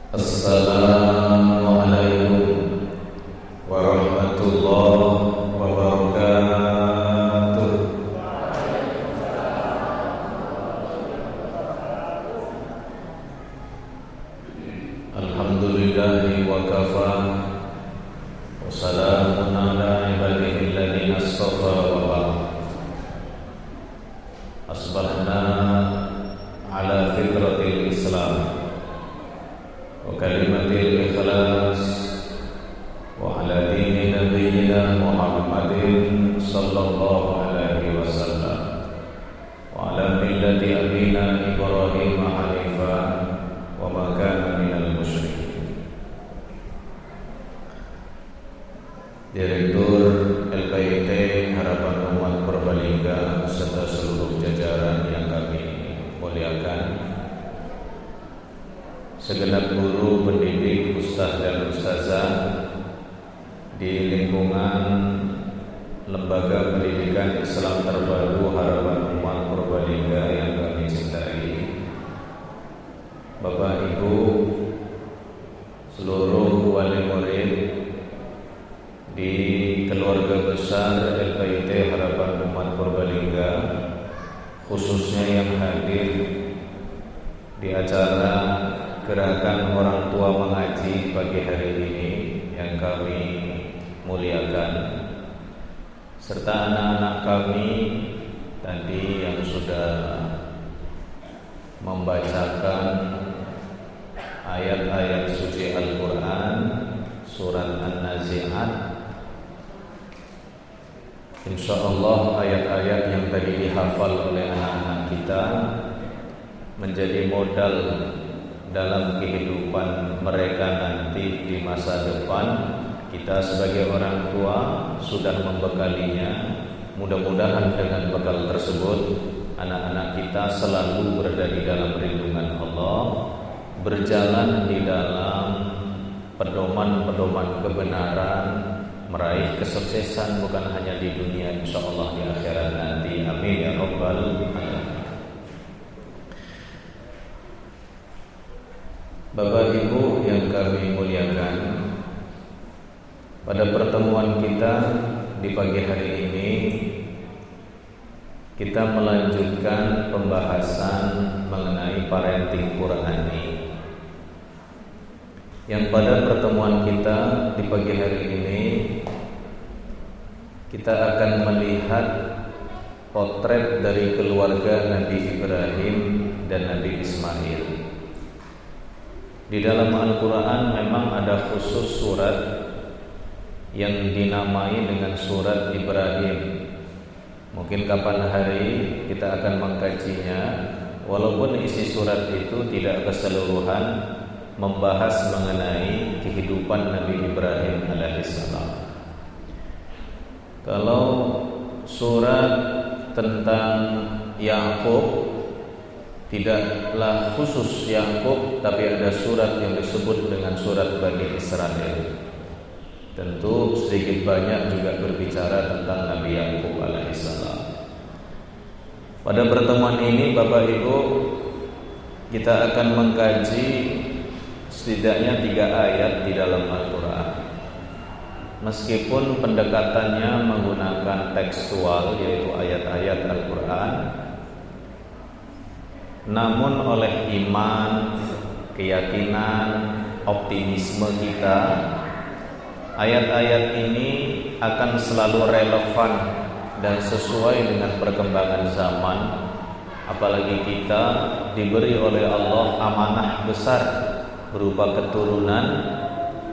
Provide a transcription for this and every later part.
Assalamualaikum warahmatullahi wabarakatuh. Alhamdulillahi wa kafa, wassalamun ala ibadihi alladhina astafa wa ba'd. Asbahna ala fitratil Islam wa kalimatil ikhlas wa ala dini nabiyyina Muhammadin sallallahu alaihi wasallam wa ala millati abina Ibrahim hanifan wa ma kana minal musyrikin. Direktur LPIT Harapan Umat Purbalingga serta seluruh jajaran yang kami muliakan, segenap guru, pendidik, ustaz dan ustazah di lingkungan Lembaga Pendidikan Islam Terbaru Harapan Umat Purbalingga yang kami cintai, Bapak Ibu, seluruh wali murid di keluarga besar LPIT Harapan Umat Purbalingga, khususnya yang hadir di acara Gerakan Orang Tua Mengaji pagi hari ini yang kami muliakan, serta anak-anak kami tadi yang sudah membacakan ayat-ayat suci Al-Quran, surat An-Nazi'at. InsyaAllah ayat-ayat yang tadi dihafal oleh anak-anak kita menjadi modal dalam kehidupan mereka nanti di masa depan. Kita sebagai orang tua sudah membekalinya. Mudah-mudahan dengan bekal tersebut anak-anak kita selalu berada di dalam perlindungan Allah, berjalan di dalam pedoman-pedoman kebenaran, meraih kesuksesan bukan hanya di dunia, insyaallah di akhirat nanti. Amin ya rabbal alamin. Bapak Ibu yang kami muliakan, pada pertemuan kita di pagi hari ini kita melanjutkan pembahasan mengenai parenting Qur'ani. Yang pada pertemuan kita di pagi hari ini kita akan melihat potret dari keluarga Nabi Ibrahim dan Nabi Ismail. Di dalam Al-Quran memang ada khusus surat yang dinamai dengan surat Ibrahim. Mungkin kapan hari kita akan mengkajinya, walaupun isi surat itu tidak keseluruhan membahas mengenai kehidupan Nabi Ibrahim alaihissalam. Kalau surat tentang Yakub tidaklah khusus Yakub, tapi ada surat yang disebut dengan surat Bani Israel. Tentu sedikit banyak juga berbicara tentang Nabi Yakub alaihissalam. Pada pertemuan ini Bapak Ibu, kita akan mengkaji setidaknya 3 ayat di dalam Al-Quran. Meskipun pendekatannya menggunakan tekstual, yaitu ayat-ayat Al-Quran, namun oleh iman, keyakinan, optimisme kita, ayat-ayat ini akan selalu relevan dan sesuai dengan perkembangan zaman. Apalagi kita diberi oleh Allah amanah besar berupa keturunan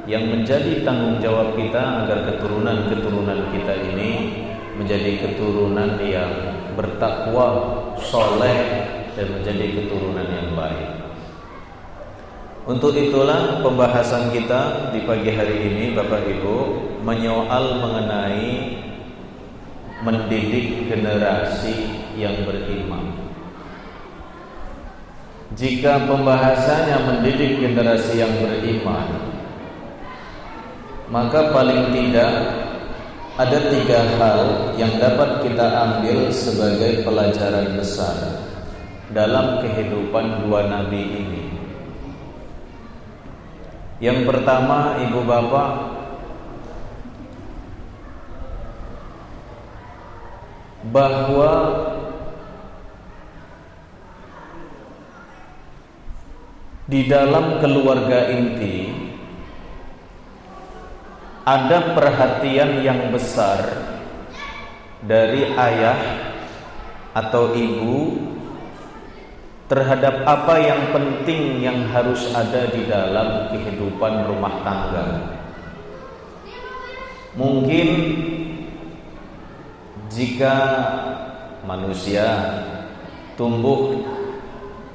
yang menjadi tanggung jawab kita agar keturunan-keturunan kita ini menjadi keturunan yang bertakwa, soleh, dan menjadi keturunan yang baik. Untuk itulah pembahasan kita di pagi hari ini Bapak Ibu menyoal mengenai mendidik generasi yang beriman. Jika pembahasannya mendidik generasi yang beriman, maka paling tidak ada 3 hal yang dapat kita ambil sebagai pelajaran besar dalam kehidupan 2 nabi ini. Yang pertama, ibu bapak, bahwa di dalam keluarga inti ada perhatian yang besar dari ayah atau ibu terhadap apa yang penting yang harus ada di dalam kehidupan rumah tangga. Mungkin jika manusia tumbuh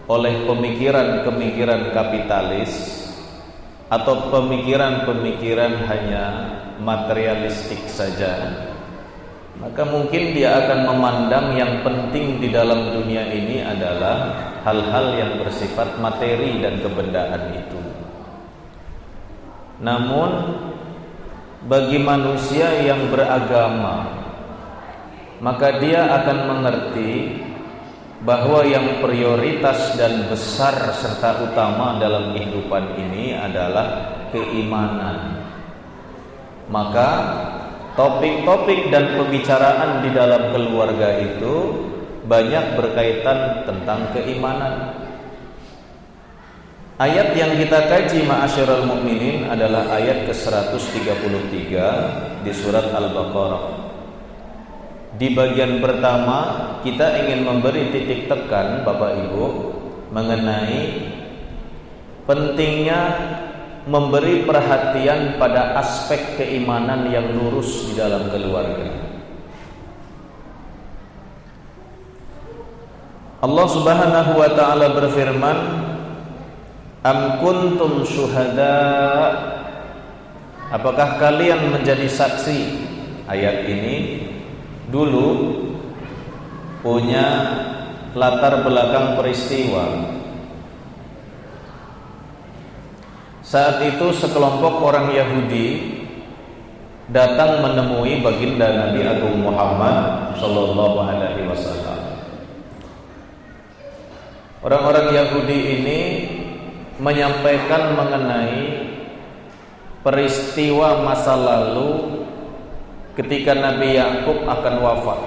oleh pemikiran-pemikiran kapitalis atau pemikiran-pemikiran hanya materialistik saja, maka mungkin dia akan memandang yang penting di dalam dunia ini adalah hal-hal yang bersifat materi dan kebendaan itu. Namun bagi manusia yang beragama, maka dia akan mengerti bahwa yang prioritas dan besar serta utama dalam kehidupan ini adalah keimanan. Maka topik-topik dan pembicaraan di dalam keluarga itu banyak berkaitan tentang keimanan. Ayat yang kita kaji ma'asyiral mukminin adalah ayat ke-133 di surat Al-Baqarah. Di bagian pertama kita ingin memberi titik tekan Bapak Ibu mengenai pentingnya memberi perhatian pada aspek keimanan yang lurus di dalam keluarga. Allah Subhanahu wa taala berfirman, "Am kuntum syuhada?" Apakah kalian menjadi saksi? Ayat ini dulu punya latar belakang peristiwa. Saat itu sekelompok orang Yahudi datang menemui baginda Nabi Agung Muhammad sallallahu alaihi wasallam. Orang-orang Yahudi ini menyampaikan mengenai peristiwa masa lalu ketika Nabi Yakub akan wafat.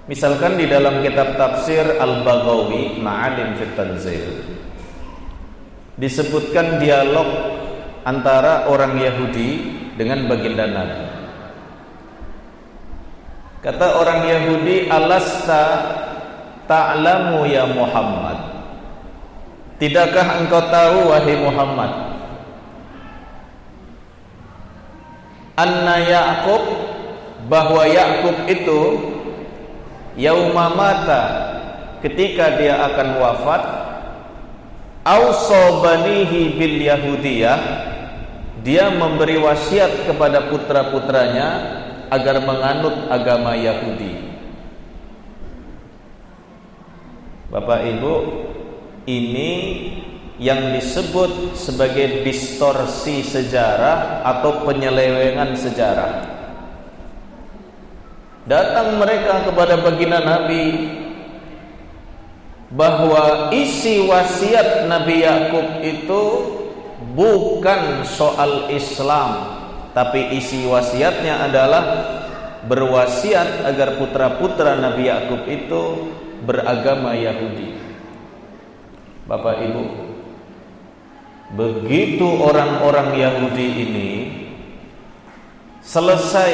Misalkan di dalam kitab tafsir Al-Baghawi Ma'alim fit Tanzil disebutkan dialog antara orang Yahudi dengan baginda Nabi. Kata orang Yahudi, "Alasta ta'lamu ya Muhammad?" Tidakkah engkau tahu wahai Muhammad, anna Ya'qub, bahwa Ya'qub itu yauma mata, ketika dia akan wafat, ausa banihi bil yahudiyah, dia memberi wasiat kepada putra-putranya agar menganut agama Yahudi. Bapak Ibu, ini yang disebut sebagai distorsi sejarah atau penyelewengan sejarah. Datang mereka kepada baginda Nabi bahwa isi wasiat Nabi Yakub itu bukan soal Islam, tapi isi wasiatnya adalah berwasiat agar putra-putra Nabi Yakub itu beragama Yahudi. Bapak Ibu, begitu orang-orang Yahudi ini selesai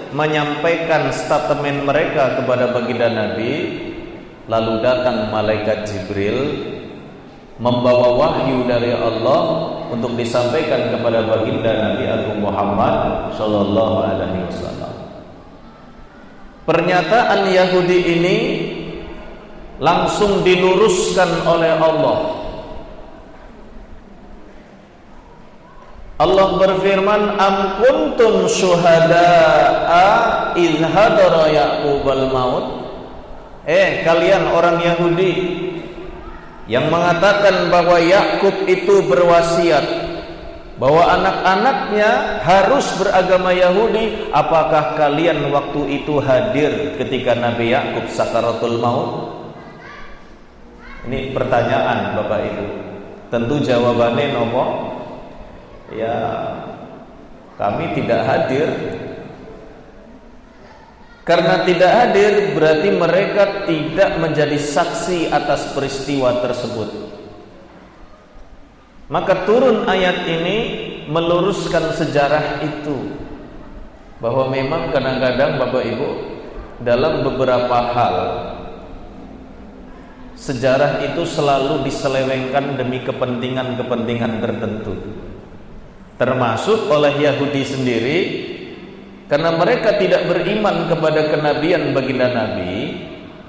menyampaikan statement mereka kepada baginda Nabi, lalu datang malaikat Jibril membawa wahyu dari Allah untuk disampaikan kepada baginda Nabi Agung Muhammad sallallahu alaihi wasallam. Pernyataan Yahudi ini langsung diluruskan oleh Allah. Allah berfirman, "Am kuntum syuhada'a idh hadara Ya'qubal maut?" Kalian orang Yahudi yang mengatakan bahwa Yakub itu berwasiat bahwa anak-anaknya harus beragama Yahudi, apakah kalian waktu itu hadir ketika Nabi Yakub sakaratul maut? Ini pertanyaan Bapak Ibu. Tentu jawabannya nopo? Ya, kami tidak hadir. Karena tidak hadir berarti mereka tidak menjadi saksi atas peristiwa tersebut. Maka turun ayat ini meluruskan sejarah itu, bahwa memang kadang-kadang Bapak Ibu dalam beberapa hal sejarah itu selalu diselewengkan demi kepentingan-kepentingan tertentu, termasuk oleh Yahudi sendiri. Karena mereka tidak beriman kepada kenabian baginda Nabi,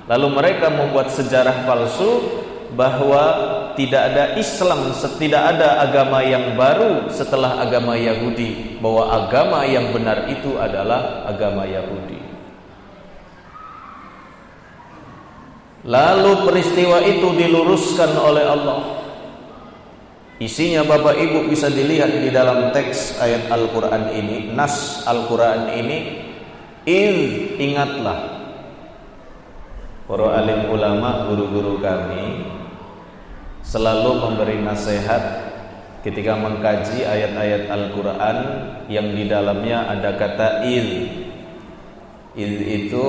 lalu mereka membuat sejarah palsu bahwa tidak ada Islam, tidak ada agama yang baru setelah agama Yahudi, bahwa agama yang benar itu adalah agama Yahudi. Lalu peristiwa itu diluruskan oleh Allah. Isinya Bapak Ibu bisa dilihat di dalam teks ayat Al-Quran ini, nas Al-Quran ini. Ingatlah, para alim ulama, guru-guru kami selalu memberi nasihat ketika mengkaji ayat-ayat Al-Quran yang di dalamnya ada kata il. Il itu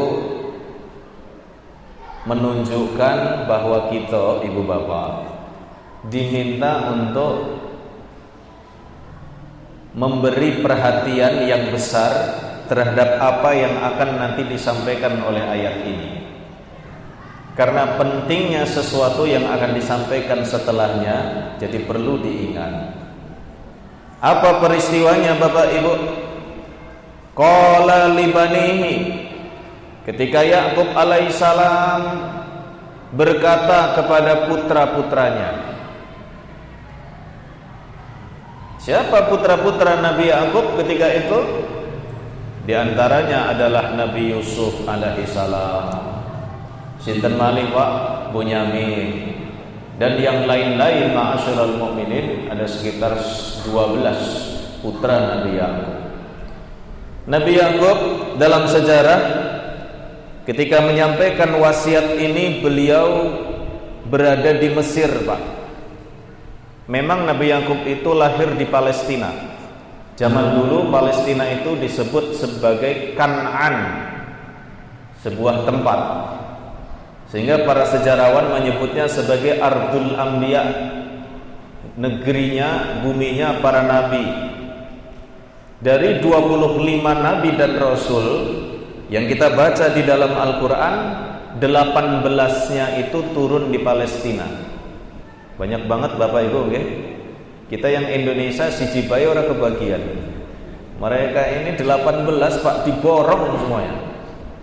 menunjukkan bahwa kita, ibu bapak, diminta untuk memberi perhatian yang besar terhadap apa yang akan nanti disampaikan oleh ayat ini. Karena pentingnya sesuatu yang akan disampaikan setelahnya, jadi perlu diingat. Apa peristiwanya Bapak Ibu? Qala libanihi, ketika Yakub alaihissalam berkata kepada putra-putranya. Siapa putra-putra Nabi Yakub ketika itu? Di antaranya adalah Nabi Yusuf alaihissalam. Sinten malih Pak? Bunyamin. Dan yang lain-lain, ma'asyiral mukminin, ada sekitar 12 putra Nabi Yakub. Nabi Yakub dalam sejarah ketika menyampaikan wasiat ini, beliau berada di Mesir, Pak. Memang Nabi Yakub itu lahir di Palestina. Zaman dulu Palestina itu disebut sebagai Kan'an, sebuah tempat. Sehingga para sejarawan menyebutnya sebagai Ardul Anbiya, negerinya, buminya para nabi. Dari 25 nabi dan rasul yang kita baca di dalam Al-Quran, 18-nya itu turun di Palestina. Banyak banget Bapak Ibu, okay? Kita yang Indonesia siji bae ora kebagian. Mereka ini 18 Pak, diborong semuanya.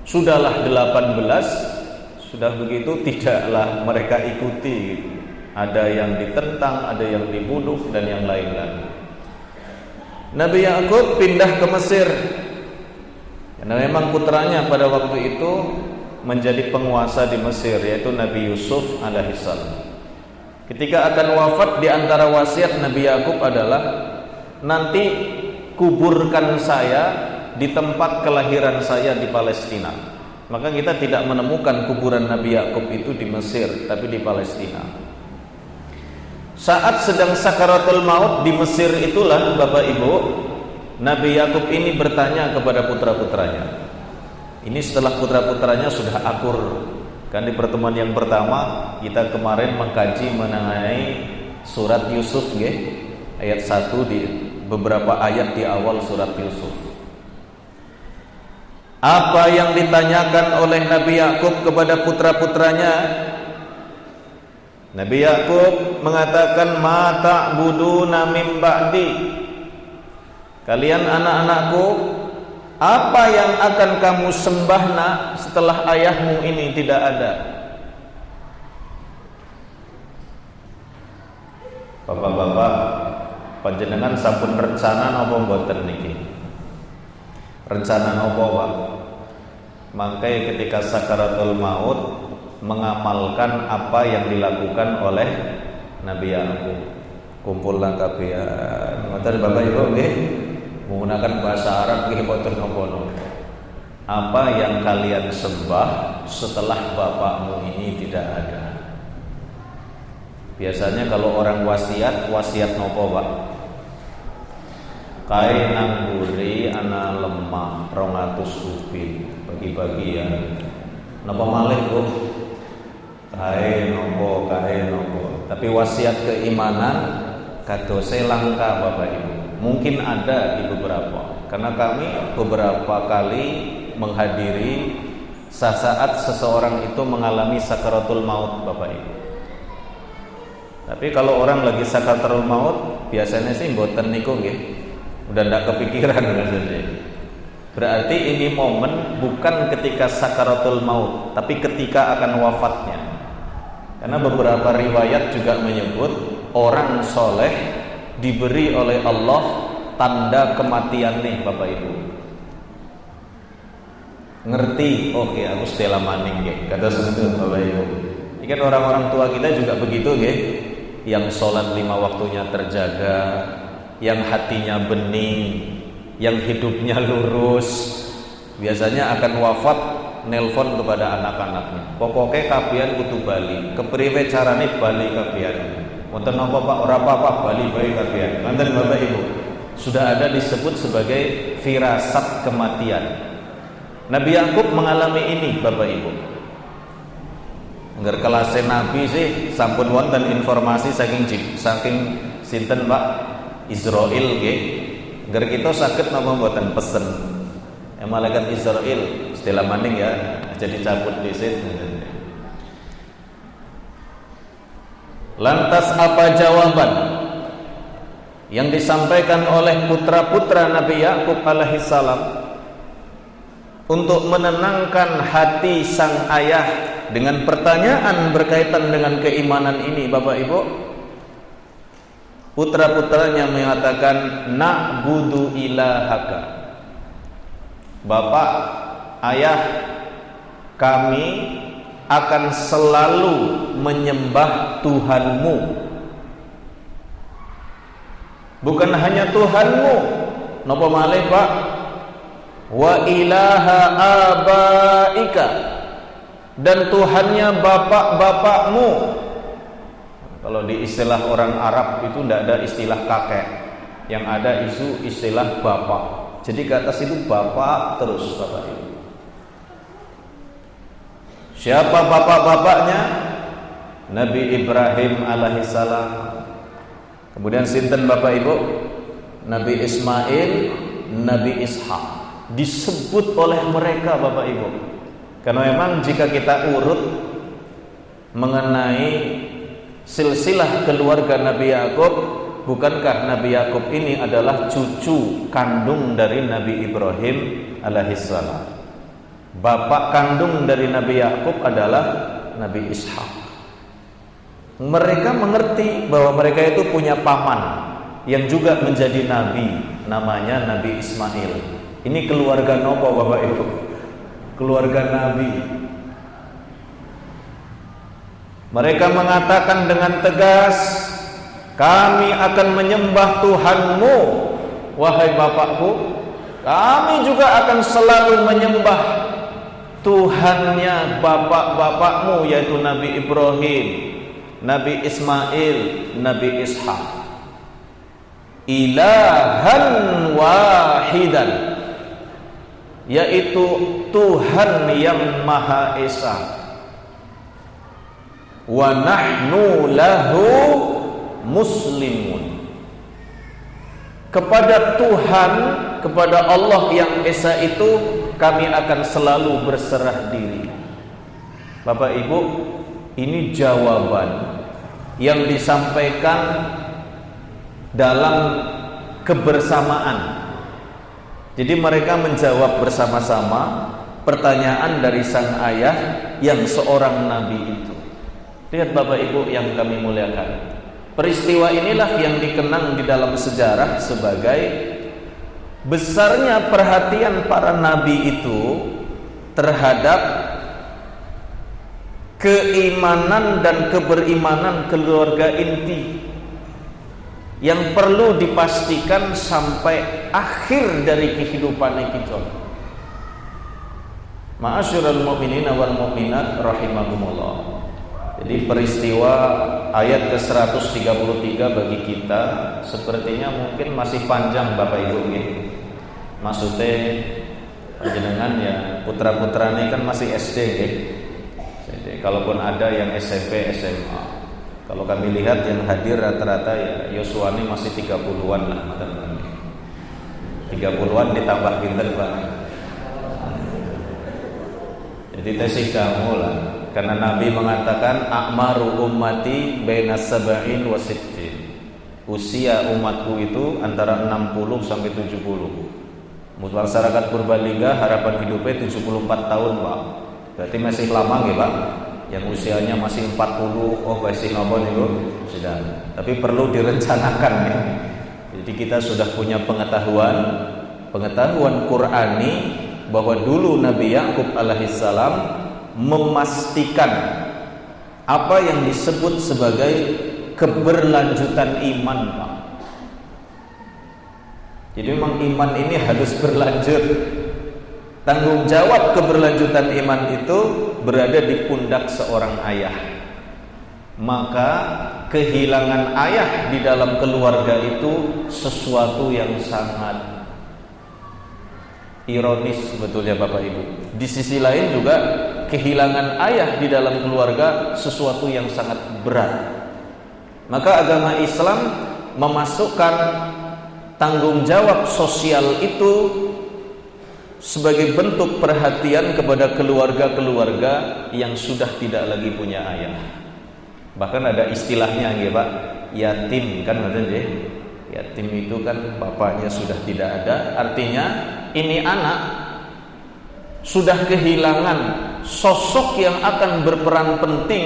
Sudahlah 18, sudah begitu tidaklah mereka ikuti. Ada yang ditentang, ada yang dibunuh dan yang lain-lain. Nabi Yakub pindah ke Mesir. Karena memang putranya pada waktu itu menjadi penguasa di Mesir, yaitu Nabi Yusuf alaihissalam. Ketika akan wafat, di antara wasiat Nabi Yakub adalah, nanti kuburkan saya di tempat kelahiran saya di Palestina. Maka kita tidak menemukan kuburan Nabi Yakub itu di Mesir, tapi di Palestina. Saat sedang sakaratul maut di Mesir itulah Bapak Ibu, Nabi Yakub ini bertanya kepada putra-putranya. Ini setelah putra-putranya sudah akur. Kan di pertemuan yang pertama kita kemarin mengkaji mengenai surat Yusuf, ayat 1, di beberapa ayat di awal surat Yusuf. Apa yang ditanyakan oleh Nabi Yakub kepada putra-putranya? Nabi Yakub mengatakan, ma ta'buduna min ba'di. Kalian anak-anakku, apa yang akan kamu sembah nak setelah ayahmu ini tidak ada? Bapak-bapak, panjenengan sampun rencana napa mboten niki? Rencana napa, Pak? Makanya ketika sakaratul maut mengamalkan apa yang dilakukan oleh Nabi Yakub. Kumpullah kabeh. Ngoten Bapak Ibu nggih. Menggunakan bahasa Arab nggih boten napa-napa. Apa yang kalian sembah setelah bapakmu ini tidak ada? Biasanya kalau orang wasiat nopo Pak? Kae nang mburi ana lemah 200 upin bagi-bagian. Napa malih kok? Kae nopo. Tapi wasiat keimanan kadose langka Bapak Ibu. Mungkin ada di beberapa. Karena kami beberapa kali menghadiri saat seseorang itu mengalami sakaratul maut Bapak Ibu. Tapi kalau orang lagi sakaratul maut biasanya sih mboten niku nggih. Udah ndak kepikiran maksudnya. Berarti ini momen bukan ketika sakaratul maut, tapi ketika akan wafatnya. Karena beberapa riwayat juga menyebut orang soleh diberi oleh Allah tanda kematian nih Bapak Ibu. Ngerti? Oke, aku stela maning nggih. Kata sebenarnya Bapak Ibu. Ini kan orang-orang tua kita juga begitu nggih. Yang sholat 5 waktunya terjaga, yang hatinya bening, yang hidupnya lurus, biasanya akan wafat nelpon kepada anak-anaknya. Pokoknya kabian kudu bali. Kepriwe carane bali kabian? Wonten napa Pak? Ora apa-apa bali bae kabian. Manten Bapak Ibu. Sudah ada disebut sebagai firasat kematian. Nabi Yakub mengalami ini Bapak Ibu. Angger kelase Nabi sih sampun wonten informasi saking sinten Pak? Israel nggih. Agar kita sakit napa mboten pesen. Malaikat Israel istilah maning ya, jadi cabut disit. Lantas apa jawaban yang disampaikan oleh putra-putra Nabi Yakub alaihissalam untuk menenangkan hati sang ayah dengan pertanyaan berkaitan dengan keimanan ini Bapak Ibu? Putra-putranya mengatakan na'budu ilahaka. Bapak, ayah, kami akan selalu menyembah Tuhanmu. Bukan hanya Tuhanmu, napa malih Pak? Wa ilaha abaika, dan Tuhannya bapak-bapakmu. Kalau di istilah orang Arab itu tidak ada istilah kakek, yang ada istilah bapak. Jadi ke atas itu bapak terus Bapak Ibu. Siapa bapak-bapaknya? Nabi Ibrahim alaihissalam. Kemudian sinten Bapak Ibu? Nabi Ismail, Nabi Ishak. Disebut oleh mereka Bapak Ibu. Karena memang jika kita urut mengenai silsilah keluarga Nabi Yakub, bukankah Nabi Yakub ini adalah cucu kandung dari Nabi Ibrahim alaihissalam? Bapak kandung dari Nabi Yakub adalah Nabi Ishak. Mereka mengerti bahwa mereka itu punya paman yang juga menjadi nabi, namanya Nabi Ismail. Ini keluarga nopo Bapak Ibu? Keluarga Nabi. Mereka mengatakan dengan tegas, kami akan menyembah Tuhanmu, wahai bapakku. Kami juga akan selalu menyembah Tuhannya bapak-bapakmu, yaitu Nabi Ibrahim, Nabi Ismail, Nabi Ishak. Ilahan wahidan, yaitu Tuhan yang Maha Esa. Wa nahnu lahu muslimun. Kepada Tuhan, kepada Allah yang Esa itu kami akan selalu berserah diri. Bapak Ibu, ini jawaban yang disampaikan dalam kebersamaan. Jadi mereka menjawab bersama-sama pertanyaan dari sang ayah yang seorang nabi itu. Lihat Bapak Ibu yang kami muliakan, peristiwa inilah yang dikenang di dalam sejarah sebagai besarnya perhatian para nabi itu terhadap keimanan dan keberimanan keluarga inti yang perlu dipastikan sampai akhir dari kehidupan kita. Ma'asyiral mu'minin wal mu'minat rahimakumullah. Jadi peristiwa ayat ke-133 bagi kita sepertinya mungkin masih panjang Bapak Ibu nggih. Maksudnya panjenengan ya putra-putra ini kan masih SD nggih. Jadi kalaupun ada yang SMP, SMA. Kalau kami lihat yang hadir rata-rata ya Yosua ini masih 30-an lah teman-teman. 30-an ditambah pinter Pak. Jadi tesih kamu lah. Karena Nabi mengatakan a'maru ummati baina sab'in wa sittin. Usia umatku itu antara 60 sampai 70. Masyarakat Purbalingga harapan hidupnya 74 tahun, Pak. Berarti masih lama nggih, Pak? Yang usianya masih 40, oh masih nopo niku sudah. Tapi perlu direncanakan nih. Jadi kita sudah punya pengetahuan Qur'ani bahwa dulu Nabi Yakub alaihissalam memastikan apa yang disebut sebagai keberlanjutan iman, Pak. Jadi memang iman ini harus berlanjut. Tanggung jawab keberlanjutan iman itu berada di pundak seorang ayah. Maka kehilangan ayah di dalam keluarga itu sesuatu yang sangat ironis sebetulnya Bapak Ibu. Di sisi lain juga kehilangan ayah di dalam keluarga sesuatu yang sangat berat. Maka agama Islam memasukkan tanggung jawab sosial itu sebagai bentuk perhatian kepada keluarga-keluarga yang sudah tidak lagi punya ayah. Bahkan ada istilahnya nggih Pak, yatim kan ngoten nggih. Yatim itu kan bapaknya sudah tidak ada, artinya ini anak sudah kehilangan sosok yang akan berperan penting,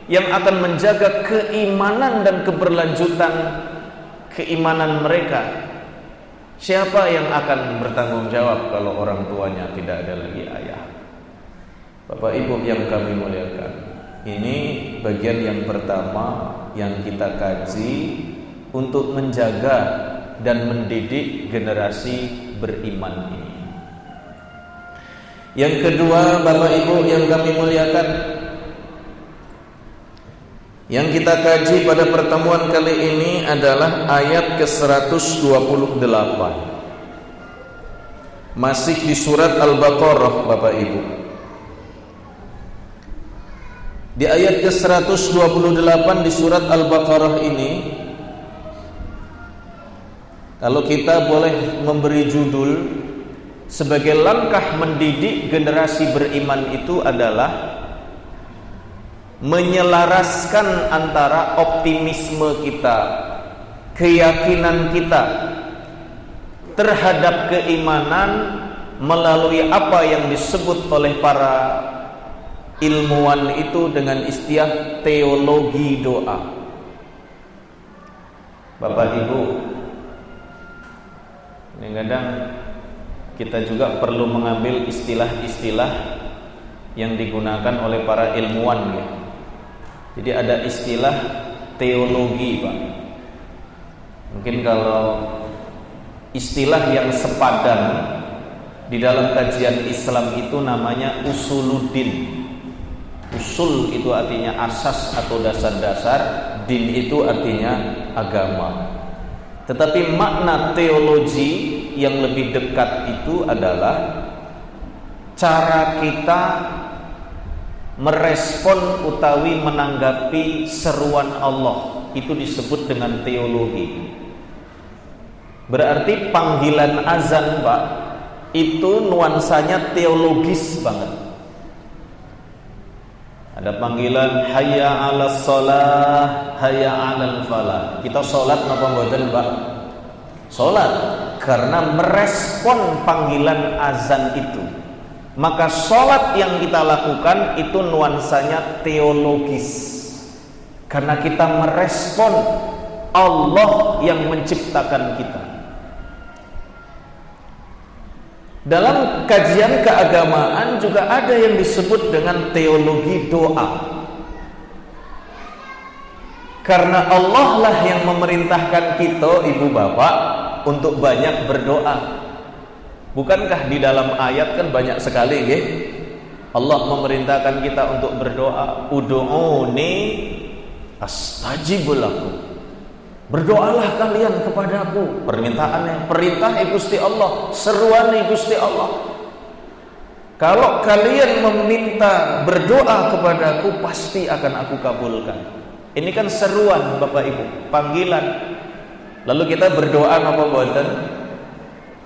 yang akan menjaga keimanan dan keberlanjutan keimanan mereka. Siapa yang akan bertanggung jawab kalau orang tuanya tidak ada lagi ayah? Bapak Ibu yang kami muliakan, ini bagian yang pertama yang kita kaji untuk menjaga dan mendidik generasi beriman ini. Yang kedua, Bapak Ibu yang kami muliakan, yang kita kaji pada pertemuan kali ini adalah ayat ke-128. Masih di surat Al-Baqarah, Bapak Ibu. Di ayat ke-128 di surat Al-Baqarah ini, kalau kita boleh memberi judul sebagai langkah mendidik generasi beriman itu adalah menyelaraskan antara optimisme kita, keyakinan kita terhadap keimanan melalui apa yang disebut oleh para ilmuwan itu dengan istilah teologi doa. Bapak Ibu, kadang kita juga perlu mengambil istilah-istilah yang digunakan oleh para ilmuwan ya. Jadi ada istilah teologi, Pak. Mungkin kalau istilah yang sepadan di dalam kajian Islam itu namanya usuluddin. Usul itu artinya asas atau dasar-dasar, din itu artinya agama. Tetapi makna teologi yang lebih dekat itu adalah cara kita merespon utawi menanggapi seruan Allah. Itu disebut dengan teologi. Berarti panggilan azan, Pak, itu nuansanya teologis banget. Ada panggilan hayya 'alas shalah, hayya 'alal falah. Kita salat napa mboten, Pak? Salat karena merespon panggilan azan itu. Maka salat yang kita lakukan itu nuansanya teologis. Karena kita merespon Allah yang menciptakan kita. Dalam kajian keagamaan juga ada yang disebut dengan teologi doa. Karena Allah lah yang memerintahkan kita, ibu bapak, untuk banyak berdoa. Bukankah di dalam ayat kan banyak sekali ya? Allah memerintahkan kita untuk berdoa. Ud'uni astajib lakum. Berdoalah kalian kepadaku. Permintaannya, perintah Gusti Allah, seruan Gusti Allah. Kalau kalian meminta berdoa kepadaku, pasti akan aku kabulkan. Ini kan seruan Bapak Ibu, panggilan. Lalu kita berdoa apa buatan?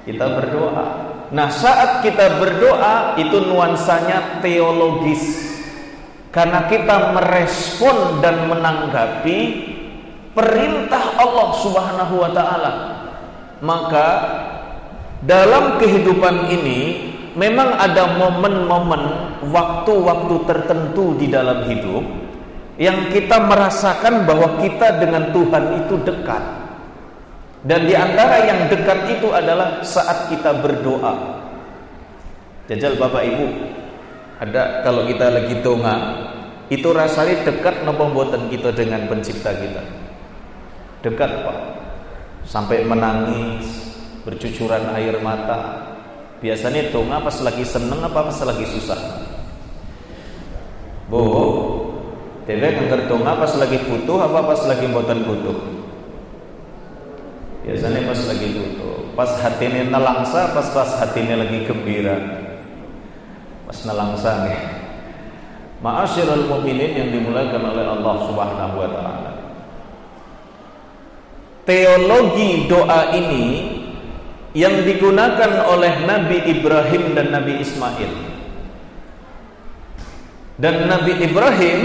Kita berdoa. Nah, saat kita berdoa itu nuansanya teologis. Karena kita merespon dan menanggapi perintah Allah Subhanahu wa taala. Maka dalam kehidupan ini memang ada momen-momen, waktu-waktu tertentu di dalam hidup yang kita merasakan bahwa kita dengan Tuhan itu dekat. Dan di antara yang dekat itu adalah saat kita berdoa. Jajal Bapak Ibu, ada kalau kita lagi donga, itu rasanya dekat napa mboten kita dengan pencipta kita? Dekat, Pak. Sampai menangis, bercucuran air mata. Biasanya donga pas lagi seneng apa pas lagi susah? Dewek angger donga pas lagi butuh apa pas lagi mboten butuh? Biasanya pas lagi butuh. Pas hatine nelangsa, pas hatine lagi gembira. Pas nelangsa nih. Ma'asyiral mukminin yang dimuliakan oleh Allah Subhanahu wa taala. Teologi doa ini yang digunakan oleh Nabi Ibrahim dan Nabi Ismail. Dan Nabi Ibrahim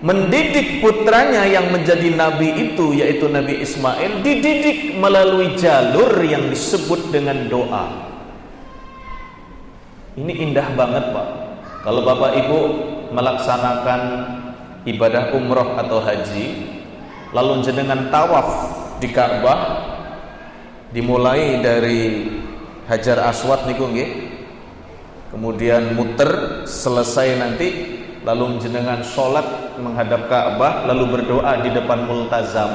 mendidik putranya yang menjadi nabi itu, yaitu Nabi Ismail, dididik melalui jalur yang disebut dengan doa. Ini indah banget, Pak. Kalau Bapak Ibu melaksanakan ibadah umroh atau haji, lalu jenengan tawaf di Ka'bah, dimulai dari Hajar Aswad niku nggih, kemudian muter, selesai nanti lalu jenengan sholat menghadap Ka'bah, lalu berdoa di depan multazam.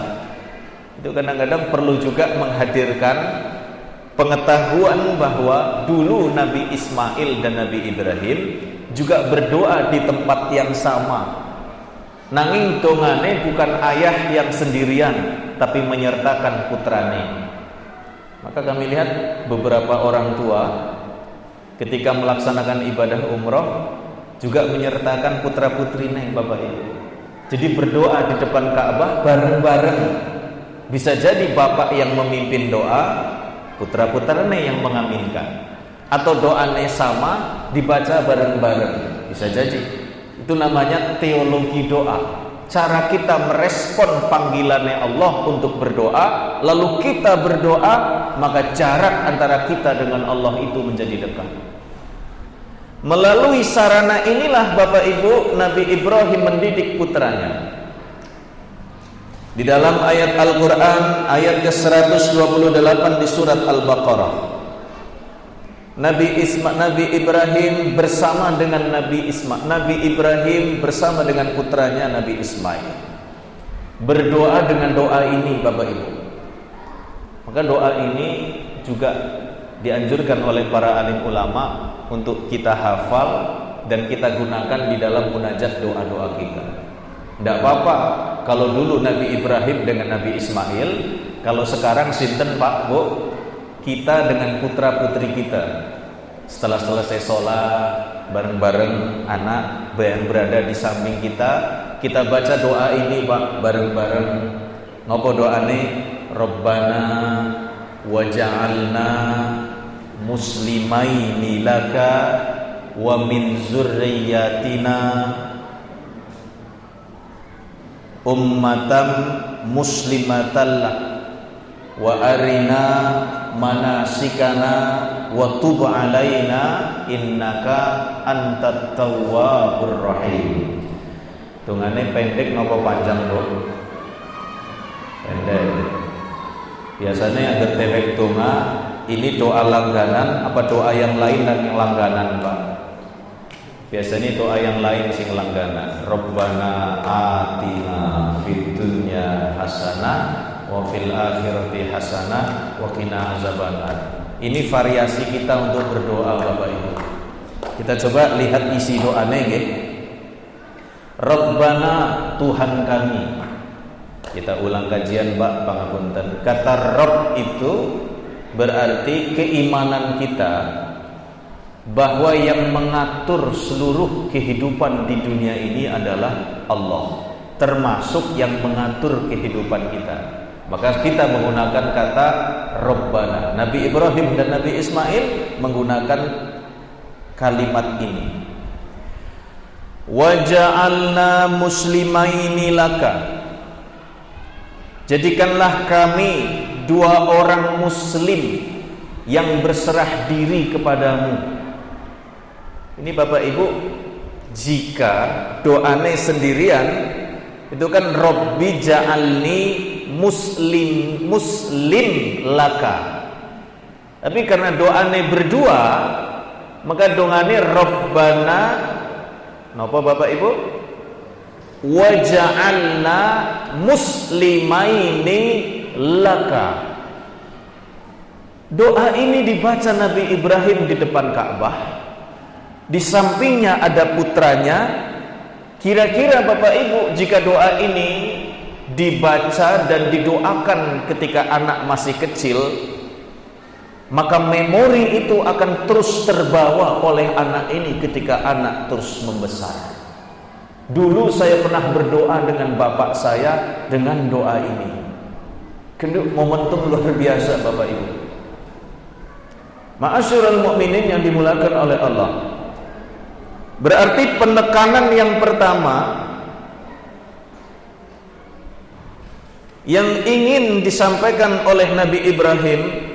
Itu kadang-kadang perlu juga menghadirkan pengetahuan bahwa dulu Nabi Ismail dan Nabi Ibrahim juga berdoa di tempat yang sama. Nanging dongane bukan ayah yang sendirian, tapi menyertakan putrane. Maka kami lihat beberapa orang tua ketika melaksanakan ibadah umroh juga menyertakan putra-putrinya, Bapak Ibu. Jadi berdoa di depan Ka'bah bareng-bareng. Bisa jadi bapak yang memimpin doa, putra-putranya yang mengaminkan. Atau doanya sama, dibaca bareng-bareng. Bisa jadi. Itu namanya teologi doa. Cara kita merespon panggilannya Allah untuk berdoa, lalu kita berdoa, maka jarak antara kita dengan Allah itu menjadi dekat. Melalui sarana inilah Bapak Ibu, Nabi Ibrahim mendidik putranya. Di dalam ayat Al-Quran, ayat ke-128 di surat Al-Baqarah, Nabi Ibrahim bersama dengan Nabi Ibrahim bersama dengan putranya Nabi Ismail berdoa dengan doa ini, Bapak Ibu. Maka doa ini juga dianjurkan oleh para alim ulama untuk kita hafal dan kita gunakan di dalam munajat doa-doa kita. Tidak apa-apa kalau dulu Nabi Ibrahim dengan Nabi Ismail, kalau sekarang sinten Pak Bu, kita dengan putra-putri kita. Setelah selesai sholat bareng-bareng anak yang berada di samping kita baca doa ini Pak bareng-bareng. Ngopo doane? Rabbana waj'alna muslimaini laka wa min zurriyyatina ummatan muslimatan lak wa arina manasikana wa tub alaina innaka antat tawwabur rahim. Dongane pendek napa panjang, Bro? Pendek. Biasanya yang bertewek donga ini doa langganan apa doa yang lain dan yang langganan, Pak? Biasanya doa yang lain sing langganan. Rabbana atina fid dunya hasanah wa fil akhirati hasanah wa qina azabannar. Ini variasi kita untuk berdoa, Bapak Ibu. Kita coba lihat isi doanya nggih. Rabbana Tuhan kami. Kita ulang kajian Pak pangapunten. Kata Rabb itu berarti keimanan kita bahwa yang mengatur seluruh kehidupan di dunia ini adalah Allah, termasuk yang mengatur kehidupan kita. Maka kita menggunakan kata Rabbana. Nabi Ibrahim dan Nabi Ismail menggunakan kalimat ini. Waja'alna muslimaini laka. Jadikanlah kami dua orang muslim yang berserah diri kepadamu. Ini Bapak Ibu, jika doane sendirian itu kan Rabbi ja'alni muslim laka. Tapi karena doane berdua, maka doane Rabbana napa Bapak Ibu? Waja'alna muslimaini laka. Doa ini dibaca Nabi Ibrahim di depan Ka'bah. Di sampingnya ada putranya. Kira-kira Bapak Ibu, jika doa ini dibaca dan didoakan ketika anak masih kecil, maka memori itu akan terus terbawa oleh anak ini ketika anak terus membesar. Dulu saya pernah berdoa dengan bapak saya dengan doa ini. Momentum luar biasa Bapak Ibu. Ma'asyiral mukminin yang dimulakan oleh Allah. Berarti penekanan yang pertama yang ingin disampaikan oleh Nabi Ibrahim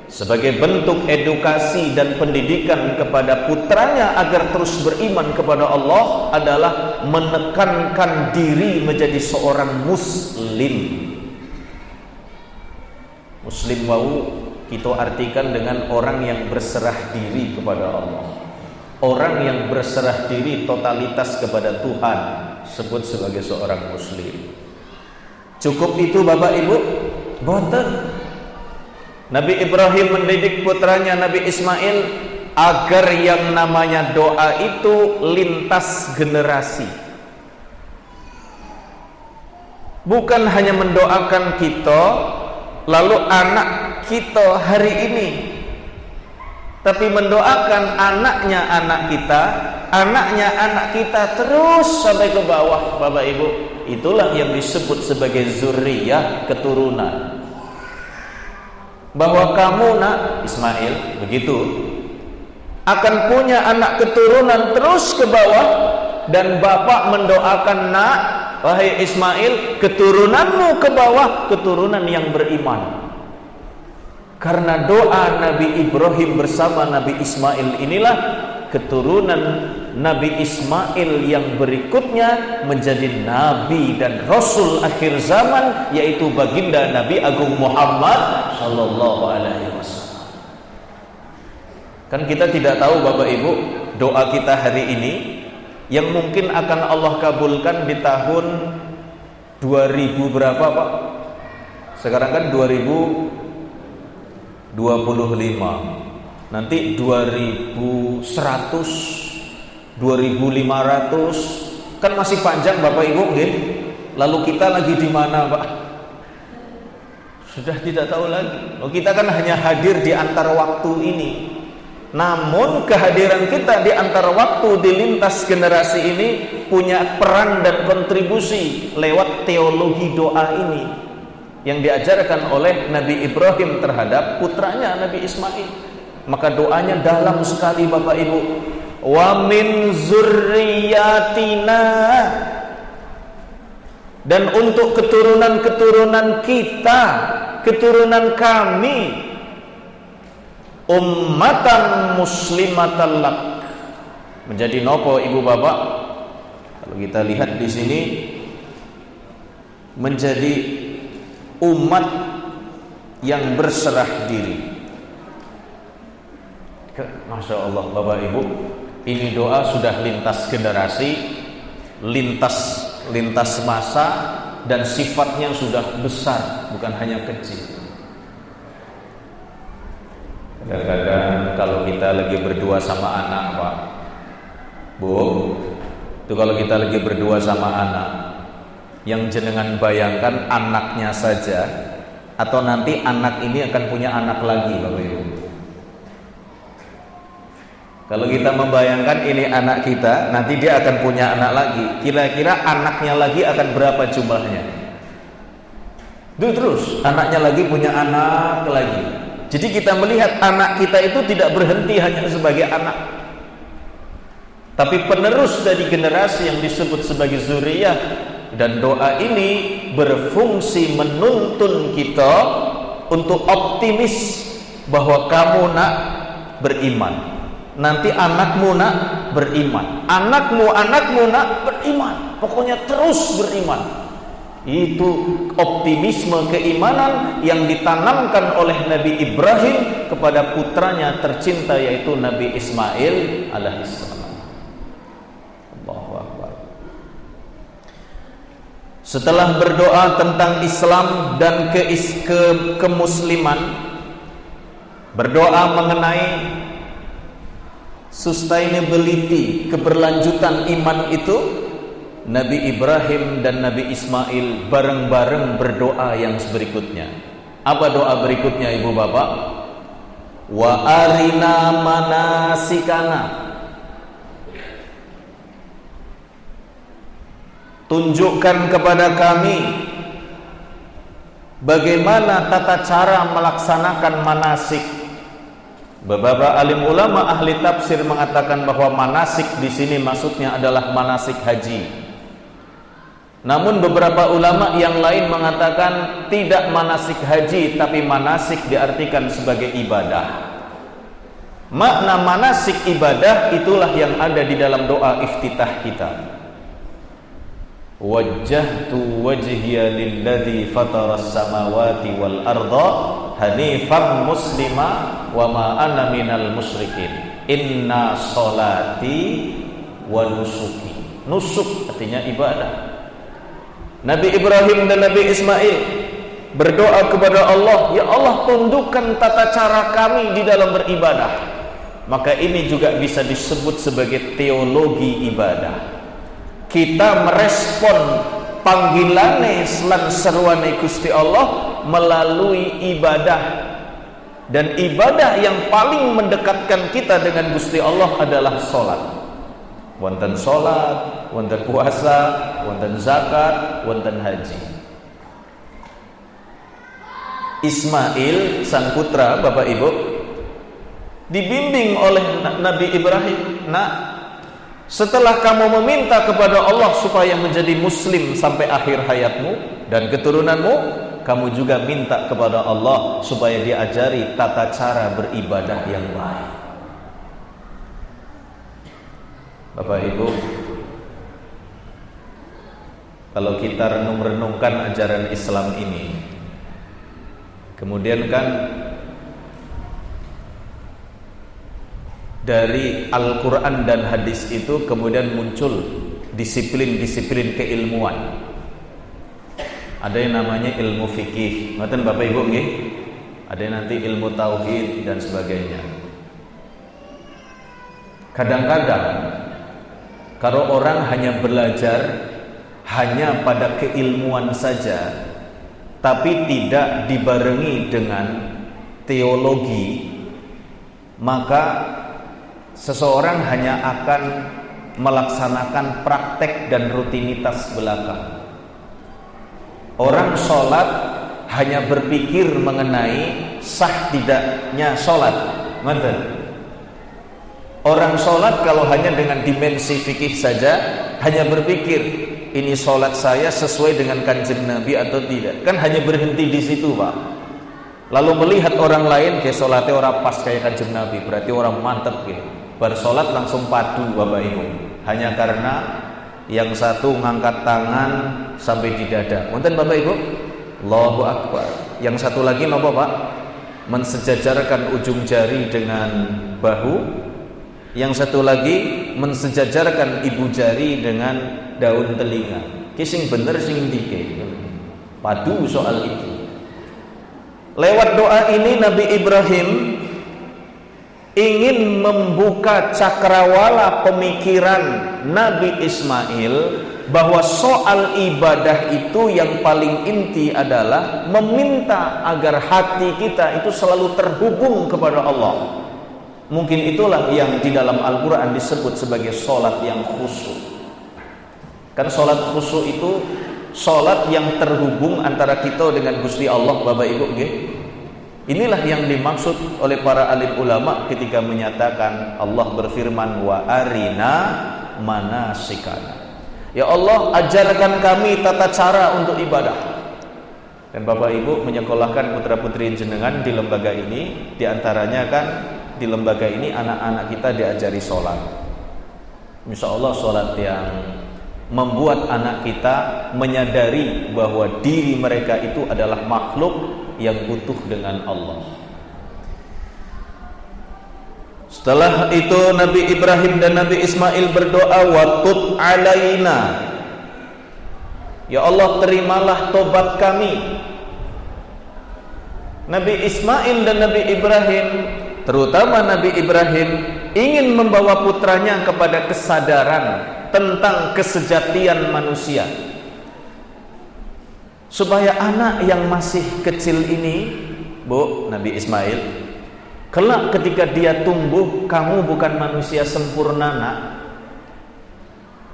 sebagai bentuk edukasi dan pendidikan kepada putranya agar terus beriman kepada Allah adalah menekankan diri menjadi seorang muslim. Muslim mau kita artikan dengan orang yang berserah diri kepada Allah. Orang yang berserah diri totalitas kepada Tuhan sebut sebagai seorang muslim. Cukup itu Bapak Ibu? Boten. Nabi Ibrahim mendidik putranya Nabi Ismail agar yang namanya doa itu lintas generasi. Bukan hanya mendoakan kita lalu anak kita hari ini, tapi mendoakan anaknya anak kita, anaknya anak kita terus sampai ke bawah Bapak Ibu. Itulah yang disebut sebagai zuriyah, keturunan. Bahwa kamu nak Ismail begitu akan punya anak keturunan terus ke bawah, dan bapak mendoakan nak wahai Ismail keturunanmu ke bawah, keturunan yang beriman. Karena doa Nabi Ibrahim bersama Nabi Ismail inilah keturunan Nabi Ismail yang berikutnya menjadi Nabi dan Rasul akhir zaman, yaitu baginda Nabi Agung Muhammad Sallallahu Alaihi Wasallam. Kan kita tidak tahu Bapak Ibu, doa kita hari ini yang mungkin akan Allah kabulkan di tahun 2000 berapa Pak? Sekarang kan 2025. Nanti 2100, 2500, kan masih panjang Bapak Ibu, nggih. Lalu kita lagi di mana, Pak? Sudah tidak tahu lagi. Kita kan hanya hadir di antara waktu ini. Namun kehadiran kita di antara waktu di lintas generasi ini punya peran dan kontribusi lewat teologi doa ini yang diajarkan oleh Nabi Ibrahim terhadap putranya Nabi Ismail. Maka doanya dalam sekali Bapak Ibu. Wa min zurriyatina, dan untuk keturunan-keturunan kita, keturunan kami, ummatan muslimatan lak. Menjadi nopo Ibu Bapak? Kalau kita lihat di sini, menjadi umat yang berserah diri. Masya Allah Bapak Ibu, ini doa sudah lintas generasi, lintas masa, dan sifatnya sudah besar, bukan hanya kecil. Kadang-kadang kalau kita lagi berdua sama anak Pak Bu, itu kalau kita lagi berdua sama anak, Yang jenengan bayangkan anaknya saja, atau nanti anak ini akan punya anak lagi, Bapak Ibu. Kalau kita membayangkan ini anak kita, nanti dia akan punya anak lagi, kira-kira anaknya lagi akan berapa jumlahnya? Terus anaknya lagi punya anak lagi. Jadi kita melihat anak kita itu tidak berhenti hanya sebagai anak, tapi penerus dari generasi yang disebut sebagai zuriyah. Dan doa ini berfungsi menuntun kita untuk optimis bahwa kamu nak beriman, nanti anakmu nak beriman, anakmu nak beriman, pokoknya terus beriman. Itu optimisme keimanan yang ditanamkan oleh Nabi Ibrahim kepada putranya tercinta, yaitu Nabi Ismail alaihissalam. Allahu Akbar. Setelah berdoa tentang Islam dan kemusliman, berdoa mengenai sustainability, keberlanjutan iman itu, Nabi Ibrahim dan Nabi Ismail bareng-bareng berdoa yang berikutnya. Apa doa berikutnya, Ibu Bapak? Wa arina manasikana. Tunjukkan kepada kami bagaimana tata cara melaksanakan manasik. Beberapa alim ulama ahli tafsir mengatakan bahwa manasik di sini maksudnya adalah manasik haji. Namun beberapa ulama yang lain mengatakan tidak manasik haji, tapi manasik diartikan sebagai ibadah. Makna manasik ibadah itulah yang ada di dalam doa iftitah kita. Wajjahtu wajhiya lilladzi fataras samawati wal arda hanifan muslima wa ma ana minal musyrikin. Inna sholati wa nusuki. Nusuk artinya ibadah. Nabi Ibrahim dan Nabi Ismail berdoa kepada Allah, ya Allah, tundukkan tata cara kami di dalam beribadah. Maka ini juga bisa disebut sebagai teologi ibadah. Kita merespon panggilane lan seruane Gusti Allah melalui ibadah. Dan ibadah yang paling mendekatkan kita dengan Gusti Allah adalah salat. Wonten salat, wonten puasa, wonten zakat, wonten haji. Ismail sang putra, Bapak Ibu, dibimbing oleh Nabi Ibrahim, nak, setelah kamu meminta kepada Allah supaya menjadi muslim sampai akhir hayatmu dan keturunanmu, kamu juga minta kepada Allah supaya diajari tata cara beribadah yang baik. Bapak Ibu, kalau kita renung-renungkan ajaran Islam ini, kemudian kan dari Al-Quran dan hadis itu kemudian muncul disiplin-disiplin keilmuan. Ada yang namanya ilmu fikih, ngoten Bapak Ibu nggih? Ada yang nanti ilmu tauhid dan sebagainya. Kadang-kadang kalau orang hanya belajar hanya pada keilmuan saja, tapi tidak dibarengi dengan teologi, maka seseorang hanya akan melaksanakan praktek dan rutinitas belaka. Orang sholat hanya berpikir mengenai sah tidaknya sholat. Mantan. Orang sholat kalau hanya dengan dimensi fikih saja, hanya berpikir ini sholat saya sesuai dengan kanjeng Nabi atau tidak. Kan hanya berhenti di situ, Pak. Lalu melihat orang lain kayak sholatnya orang pas kayak kanjeng Nabi, berarti orang mantep gitu. Bersolat langsung padu, Bapak Ibu, hanya karena yang satu ngangkat tangan sampai di dada. Mungkin Bapak Ibu, Allahu Akbar. Yang satu lagi apa Pak? Mensejajarkan ujung jari dengan bahu. Yang satu lagi mensejajarkan ibu jari dengan daun telinga. Kising bener sing dike. Padu soal itu. Lewat doa ini Nabi Ibrahim ingin membuka cakrawala pemikiran Nabi Ismail bahwa soal ibadah itu yang paling inti adalah meminta agar hati kita itu selalu terhubung kepada Allah. Mungkin itulah yang di dalam Al-Quran disebut sebagai solat yang khusyuk. Kan solat khusyuk itu solat yang terhubung antara kita dengan Gusti Allah, Bapak Ibu. Inilah yang dimaksud oleh para alim ulama ketika menyatakan Allah berfirman, wa arina manasikana. Ya Allah, ajarkan kami tata cara untuk ibadah. Dan Bapak Ibu menyekolahkan putra-putri jenengan di lembaga ini, di antaranya kan di lembaga ini anak-anak kita diajari sholat. Insya Allah sholat yang membuat anak kita menyadari bahwa diri mereka itu adalah makhluk yang butuh dengan Allah. Setelah itu Nabi Ibrahim dan Nabi Ismail berdoa, watub alaina, ya Allah terimalah tobat kami. Nabi Ismail dan Nabi Ibrahim, terutama Nabi Ibrahim, ingin membawa putranya kepada kesadaran tentang kesejatian manusia, supaya anak yang masih kecil ini, Bu, Nabi Ismail, kelak ketika dia tumbuh, kamu bukan manusia sempurna, nak.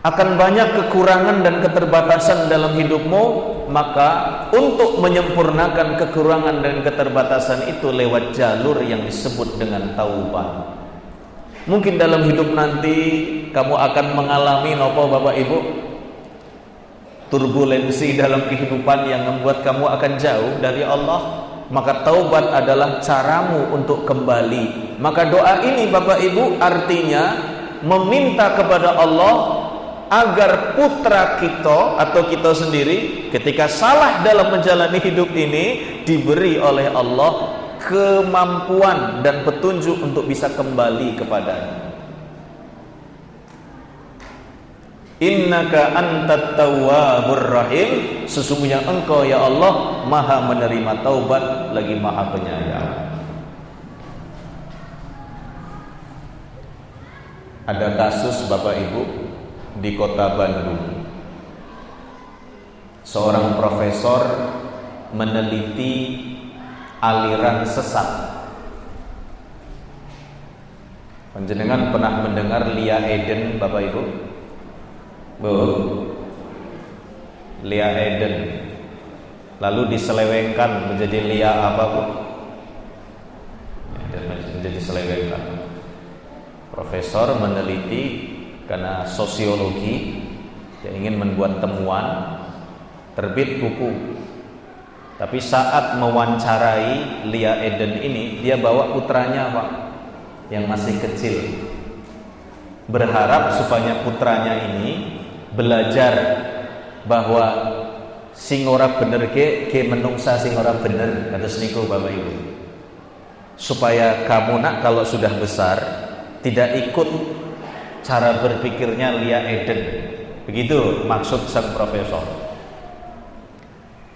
Akan banyak kekurangan dan keterbatasan dalam hidupmu, maka untuk menyempurnakan kekurangan dan keterbatasan itu lewat jalur yang disebut dengan taubat. Mungkin dalam hidup nanti kamu akan mengalami nopo Bapak Ibu, turbulensi dalam kehidupan yang membuat kamu akan jauh dari Allah. Maka taubat adalah caramu untuk kembali. Maka doa ini Bapak Ibu artinya meminta kepada Allah agar putra kita atau kita sendiri ketika salah dalam menjalani hidup ini diberi oleh Allah kemampuan dan petunjuk untuk bisa kembali kepadanya. Innaka antat tawwabur rahim, sesungguhnya engkau ya Allah maha menerima taubat lagi maha penyayang. Ada kasus Bapak Ibu di kota Bandung, seorang profesor meneliti aliran sesat. Panjenengan pernah mendengar Lia Eden Bapak Ibu? Bu, Lia Eden lalu diselewengkan menjadi Lia apa Bu? Menjadi selewengkan. Profesor meneliti karena sosiologi, dia ingin membuat temuan, terbit buku. Tapi saat mewawancarai Lia Eden ini, dia bawa putranya Pak, yang masih kecil, berharap supaya putranya ini belajar bahwa sing ora bener ke menungsa sing ora bener, kados niku Bapak Ibu. Supaya kamu nak kalau sudah besar tidak ikut cara berpikirnya Lia Eden. Begitu maksud sang profesor.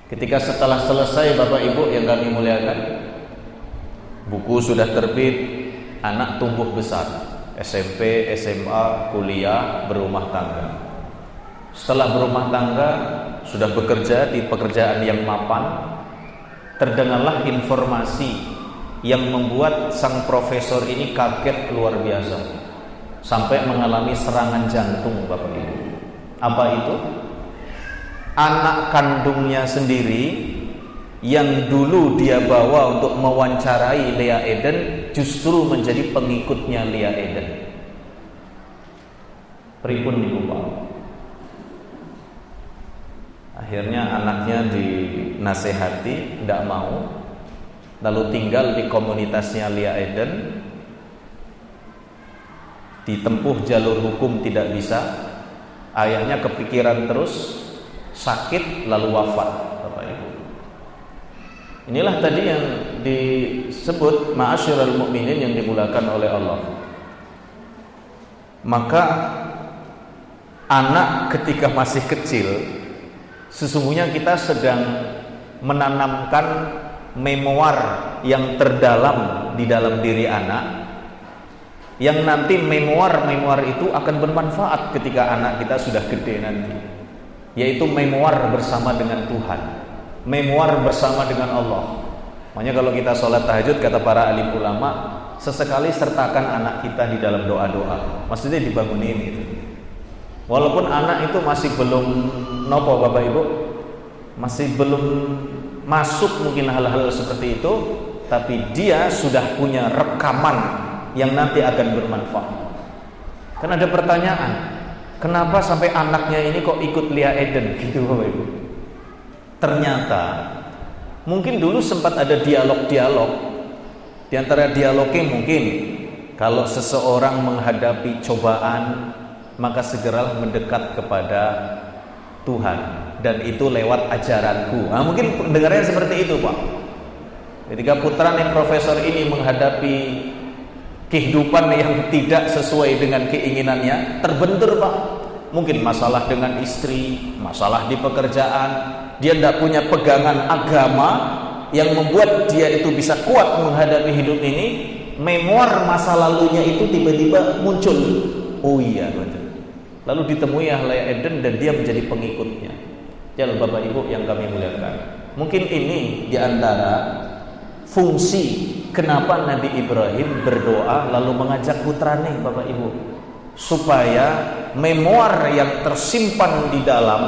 Ketika setelah selesai Bapak Ibu yang kami muliakan, buku sudah terbit, anak tumbuh besar, SMP, SMA, kuliah, berumah tangga. Setelah berumah tangga, sudah bekerja di pekerjaan yang mapan, terdengarlah informasi yang membuat sang profesor ini kaget luar biasa, sampai mengalami serangan jantung Bapak Ibu. Apa itu? Anak kandungnya sendiri yang dulu dia bawa untuk mewawancarai Lia Eden justru menjadi pengikutnya Lia Eden. Pripun niku Pak? Akhirnya anaknya dinasehati, tidak mau, lalu tinggal di komunitasnya Lia Eden. Ditempuh jalur hukum tidak bisa, ayahnya kepikiran terus, sakit lalu wafat Bapak Ibu. Inilah tadi yang disebut ma'asyiral mukminin yang dimulakan oleh Allah. Maka anak ketika masih kecil, sesungguhnya kita sedang menanamkan memor yang terdalam di dalam diri anak, yang nanti memor itu akan bermanfaat ketika anak kita sudah gede nanti. yaitu memoar bersama dengan Tuhan, memoar bersama dengan Allah. Makanya kalau kita sholat tahajud, kata para alim ulama, sesekali sertakan anak kita di dalam doa-doa. Maksudnya dibangunin gitu. Walaupun anak itu masih belum nopo Bapak Ibu, masih belum masuk mungkin hal-hal seperti itu, tapi dia sudah punya rekaman yang nanti akan bermanfaat. Kan ada pertanyaan, kenapa sampai anaknya ini kok ikut Lia Eden gitu Bapak Ibu? Ternyata mungkin dulu sempat ada dialog-dialog. Di antara dialognya mungkin kalau seseorang menghadapi cobaan, maka segeralah mendekat kepada Tuhan, dan itu lewat ajaranku. Nah, mungkin dengarnya seperti itu Pak. Ketika putranya profesor ini menghadapi kehidupan yang tidak sesuai dengan keinginannya, terbentur Pak. Mungkin masalah dengan istri, masalah di pekerjaan, dia tidak punya pegangan agama yang membuat dia itu bisa kuat menghadapi hidup ini. Memoar masa lalunya itu tiba-tiba muncul. Oh iya, betul. Lalu ditemui Lia Eden dan dia menjadi pengikutnya. Ya Bapak Ibu yang kami muliakan, mungkin ini diantara fungsi kenapa Nabi Ibrahim berdoa lalu mengajak putranya Bapak Ibu, supaya memoar yang tersimpan di dalam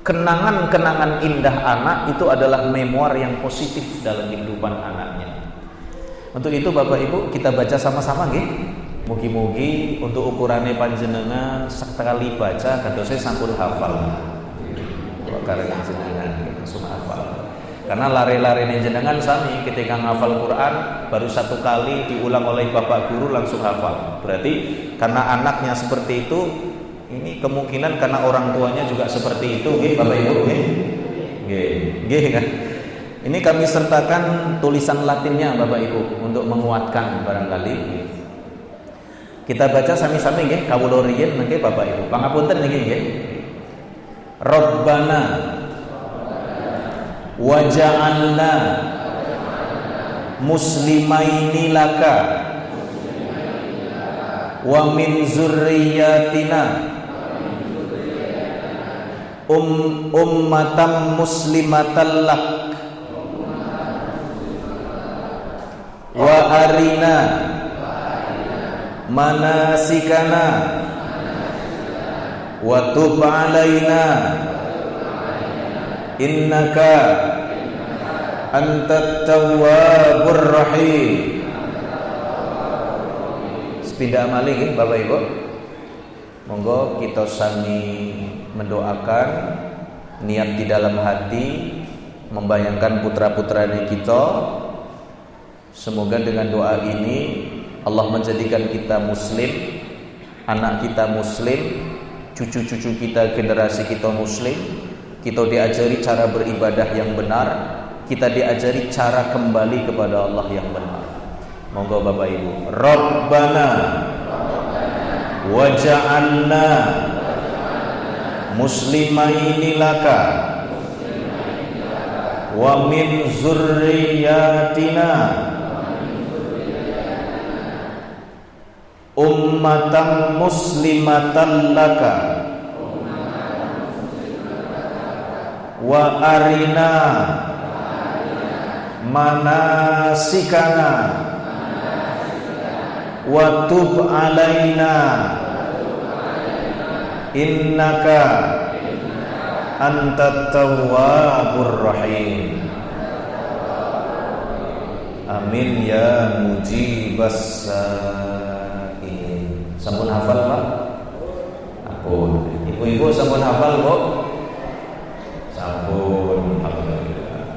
kenangan-kenangan indah anak itu adalah memoar yang positif dalam kehidupan anaknya. Untuk itu Bapak Ibu kita baca sama-sama nggih. Mugi-mugi untuk ukurannya panjenengan sekali baca kadosnya sampun hafal. Karena jenengan langsung hafal. Karena lari-lari jenengan sami ketika ngafal Quran baru satu kali diulang oleh Bapak Guru langsung hafal. Berarti karena anaknya seperti itu, ini kemungkinan karena orang tuanya juga seperti itu, nggih Bapak Ibu, nggih. Nggih kan. Ini kami sertakan tulisan Latinnya Bapak Ibu untuk menguatkan barangkali. Kita baca sami-sami nggih kawula riyin nggih Bapak Ibu. Pangapunten nggih nggih. Rabbana waja'alna muslimaini laka wa min zurriyyatina ummatan muslimatan lak wa arina manasikana wa tub alaina innaka antat tawwabur rahim. Sepindah malih Bapak Ibu, monggo kita sami mendoakan, niat di dalam hati, membayangkan putra-putranya kita. Semoga dengan doa ini Allah menjadikan kita muslim, anak kita muslim, cucu-cucu kita, generasi kita muslim. Kita diajari cara beribadah yang benar, kita diajari cara kembali kepada Allah yang benar. Monggo Bapak Ibu. Rabbana waja'alna muslimaini laka wa min zurriyyatina ummatan muslimatan laka wa arina manasikana wa tub alaina innaka antat tawwabur rahim. Amin ya mujibas sa'in. Sampun hafal Pak? Ampun. Ibu-ibu sampun hafal Bu? Sampun, alhamdulillah.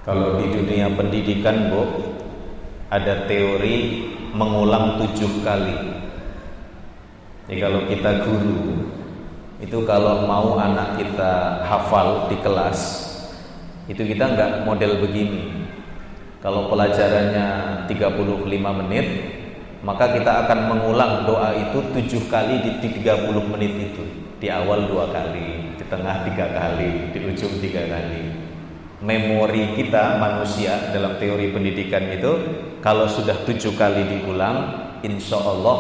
Kalau di dunia pendidikan Bu, ada teori mengulang 7 kali. Jadi kalau kita guru, itu kalau mau anak kita hafal di kelas, itu kita nggak model begini. Kalau pelajarannya 35 menit, maka kita akan mengulang doa itu 7 kali di 30 menit itu. Di awal 2 kali, di tengah 3 kali, di ujung 3 kali. memori kita manusia dalam teori pendidikan itu kalau sudah 7 kali diulang, insya Allah